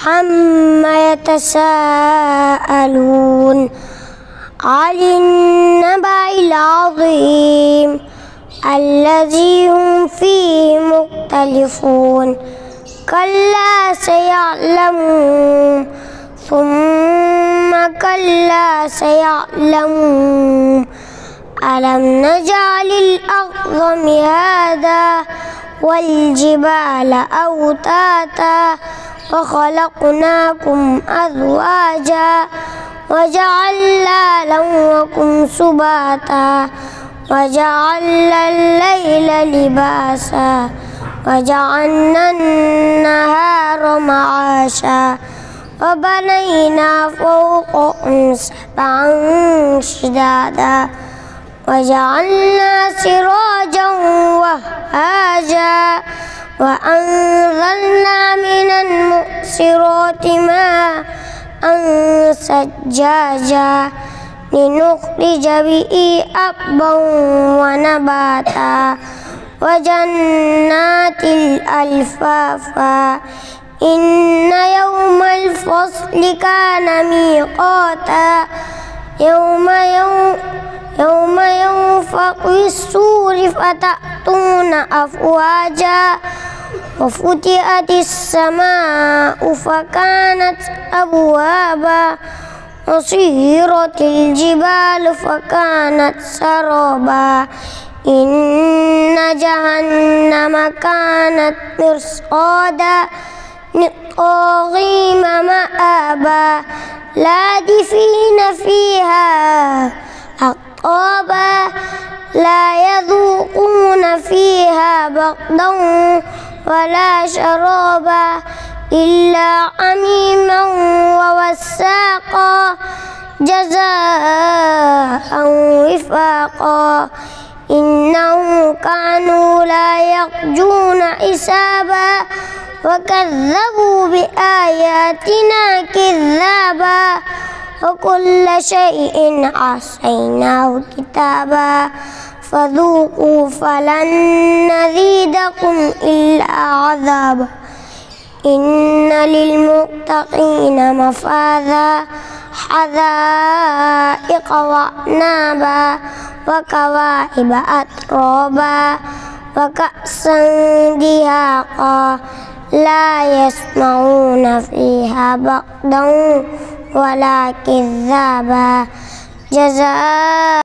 عما يتساءلون عن النبأ العظيم الذي هم فيه مختلفون كلا سيعلمون ثم كلا سيعلمون ألم نجعل الأرض مهادا والجبال أوتادا وخلقناكم أزواجا وجعلنا نومكم سباتا وجعلنا الليل لباسا وجعلنا النهار معاشا وبنينا فوقكم سبعا شدادا وجعلنا سراجا وهاجا وأنزلنا من المعصرات ماء ثجاجا لنخرج به حبا ونباتا وجنات ألفافا إن يوم الفصل كان ميقاتا يوم ينفخ الصور فتأتون أفواجا وفتحت السماء فكانت أبوابا وسيرت الجبال فكانت سرابا إن جهنم كانت مرصادا للطاغين مآبا لابثين فيها أحقابا لا يذوقون فيها بردا ولا شرابا إلا حميما ووساقا جزاء وفاقا إنهم كانوا لا يرجون حسابا وكذبوا بآياتنا كذابا وكل شيء أحصيناه كتابا فذوقوا فلن نزيدكم إلا عذابا إن للمتقين مفازا حدائق وأعنابا وكواعب أترابا وكأسا دهاقا لا يسمعون فيها بردا ولا كذابا جزاء